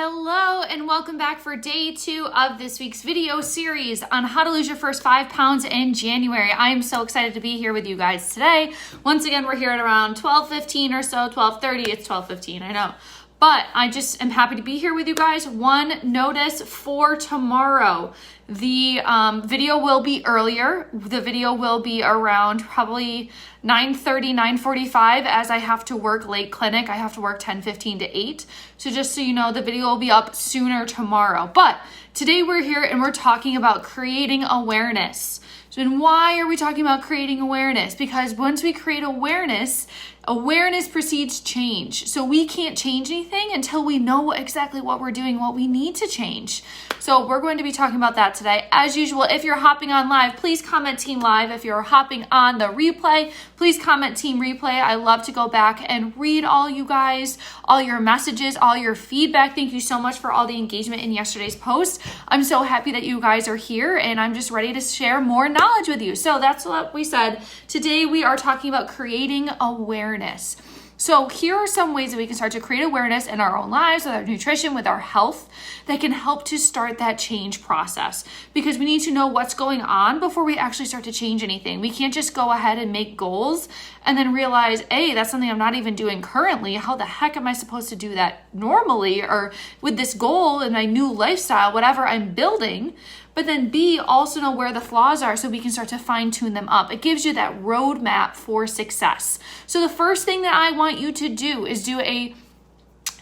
Hello and welcome back for day 2 of this week's video series on how to lose your first 5 pounds in January. I am so excited to be here with you guys today. Once again, we're here at around 12:15 or so, 12:30. It's 12:15, I know. But I just am happy to be here with you guys. One notice for tomorrow. The video will be earlier. The video will be around probably 9:30, 9:45 as I have to work late clinic. I have to work 10:15 to 8. So just so you know, the video will be up sooner tomorrow. But today we're here and we're talking about creating awareness. So then why are we talking about creating awareness? Because once we create awareness precedes change. So we can't change anything until we know exactly what we're doing, what we need to change. So we're going to be talking about that today. As usual, if you're hopping on live, please comment Team Live. If you're hopping on the replay, please comment Team Replay. I love to go back and read all you guys, all your messages, all your feedback. Thank you so much for all the engagement in yesterday's post. I'm so happy that you guys are here and I'm just ready to share more knowledge with you. So that's what we said. Today we are talking about creating awareness. So here are some ways that we can start to create awareness in our own lives, with our nutrition, with our health, that can help to start that change process. Because we need to know what's going on before we actually start to change anything. We can't just go ahead and make goals and then realize, hey, that's something I'm not even doing currently. How the heck am I supposed to do that normally or with this goal and my new lifestyle, whatever I'm building? But then B, also know where the flaws are so we can start to fine tune them up. It gives you that roadmap for success. So the first thing that I want you to do is do a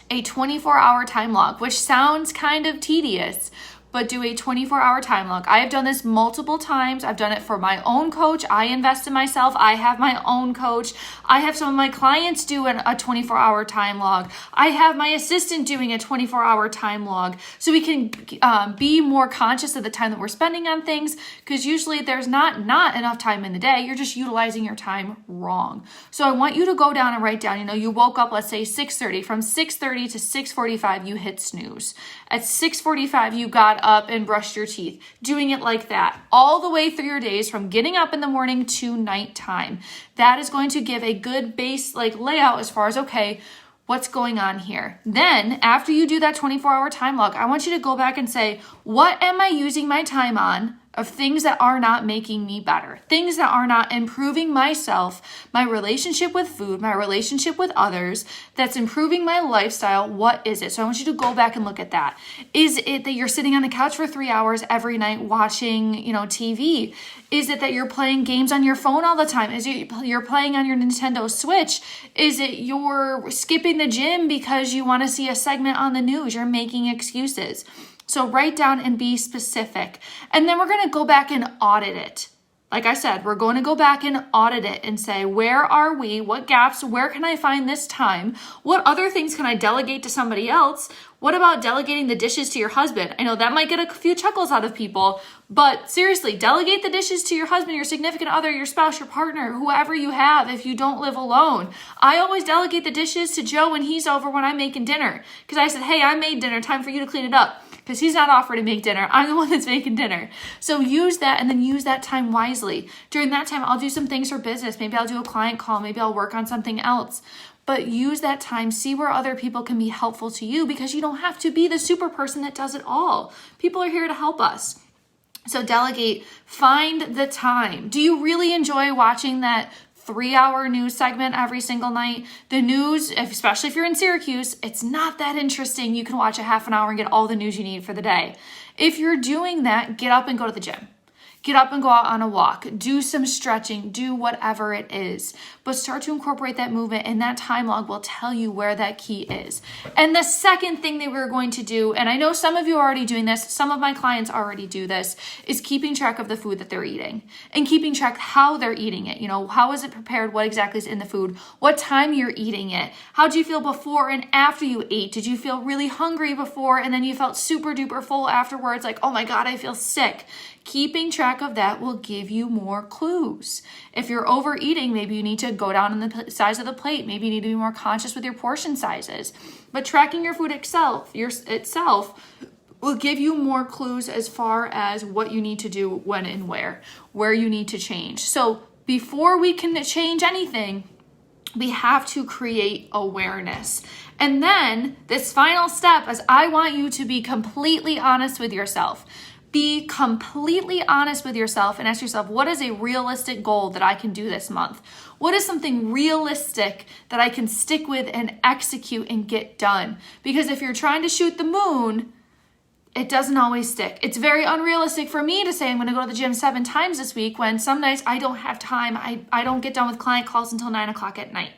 24-hour time log, which sounds kind of tedious, but do a 24-hour time log. I have done this multiple times. I've done it for my own coach. I invest in myself. I have my own coach. I have some of my clients do a 24-hour time log. I have my assistant doing a 24-hour time log. So we can be more conscious of the time that we're spending on things, because usually there's not enough time in the day. You're just utilizing your time wrong. So I want you to go down and write down, you woke up, let's say 6:30. From 6:30 to 6:45, you hit snooze. At 6:45, you got up and brushed your teeth. Doing it like that all the way through your days from getting up in the morning to nighttime. That is going to give a good base layout as far as, okay, what's going on here? Then after you do that 24-hour time log, I want you to go back and say, what am I using my time on of things that are not making me better, things that are not improving myself, my relationship with food, my relationship with others, that's improving my lifestyle? What is it? So I want you to go back and look at that. Is it that you're sitting on the couch for 3 hours every night watching, TV? Is it that you're playing games on your phone all the time? Is it you're playing on your Nintendo Switch? Is it you're skipping the gym because you want to see a segment on the news? You're making excuses. So write down and be specific. And then we're going to go back and audit it. Like I said, we're going to go back and audit it and say, where are we? What gaps? Where can I find this time? What other things can I delegate to somebody else? What about delegating the dishes to your husband? I know that might get a few chuckles out of people, but seriously, delegate the dishes to your husband, your significant other, your spouse, your partner, whoever you have if you don't live alone. I always delegate the dishes to Joe when he's over when I'm making dinner, because I said, hey, I made dinner, time for you to clean it up. Because he's not offering to make dinner. I'm the one that's making dinner. So use that and then use that time wisely. During that time, I'll do some things for business. Maybe I'll do a client call. Maybe I'll work on something else. But use that time. See where other people can be helpful to you, because you don't have to be the super person that does it all. People are here to help us. So delegate. Find the time. Do you really enjoy watching that 3-hour news segment every single night? The news, especially if you're in Syracuse, it's not that interesting. You can watch a half an hour and get all the news you need for the day. If you're doing that, get up and go to the gym. Get up and go out on a walk. Do some stretching. Do whatever it is. But start to incorporate that movement, and that time log will tell you where that key is. And the second thing that we're going to do, and I know some of you are already doing this, some of my clients already do this, is keeping track of the food that they're eating and keeping track how they're eating it. How is it prepared? What exactly is in the food? What time you're eating it? How do you feel before and after you ate? Did you feel really hungry before and then you felt super duper full afterwards? Like, oh my God, I feel sick. Keeping track of that will give you more clues. If you're overeating, maybe you need to go down on the size of the plate. Maybe you need to be more conscious with your portion sizes. But tracking your food itself will give you more clues as far as what you need to do when and where you need to change. So before we can change anything, We have to create awareness. And then this final step is I want you to be completely honest with yourself. Be completely honest with yourself and ask yourself, what is a realistic goal that I can do this month? What is something realistic that I can stick with and execute and get done? Because if you're trying to shoot the moon, it doesn't always stick. It's very unrealistic for me to say I'm going to go to the gym 7 times this week when some nights I don't have time. I don't get done with client calls until 9 o'clock at night.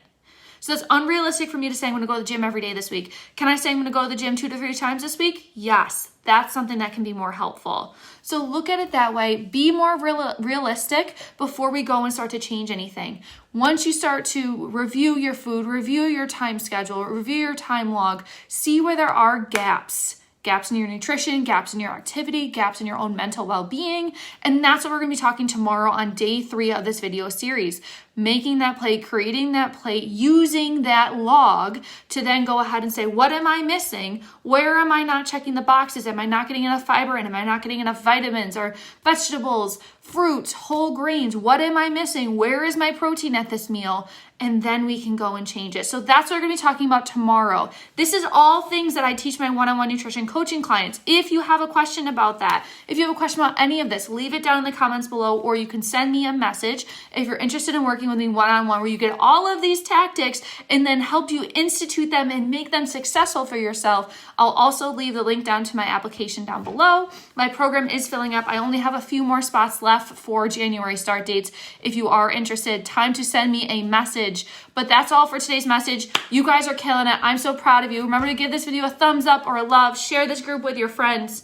So it's unrealistic for me to say I'm going to go to the gym every day this week. Can I say I'm going to go to the gym 2 to 3 times this week? Yes, that's something that can be more helpful. So look at it that way. Be more realistic before we go and start to change anything. Once you start to review your food, review your time schedule, review your time log, see where there are gaps in your nutrition, gaps in your activity, gaps in your own mental well-being. And that's what we're gonna be talking tomorrow on day 3 of this video series. Making that plate, creating that plate, using that log to then go ahead and say, what am I missing? Where am I not checking the boxes? Am I not getting enough fiber in? Am I not getting enough vitamins or vegetables, fruits, whole grains? What am I missing? Where is my protein at this meal? And then we can go and change it. So that's what we're gonna be talking about tomorrow. This is all things that I teach my one-on-one nutrition coaching clients. If you have a question about that, if you have a question about any of this, leave it down in the comments below, or you can send me a message if you're interested in working with me one-on-one, where you get all of these tactics and then help you institute them and make them successful for yourself. I'll also leave the link down to my application down below. My program is filling up. I only have a few more spots left for January start dates. If you are interested, time to send me a message. But that's all for today's message. You guys are killing it. I'm so proud of you. Remember to give this video a thumbs up or a love. Share this group with your friends.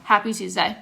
Happy Tuesday.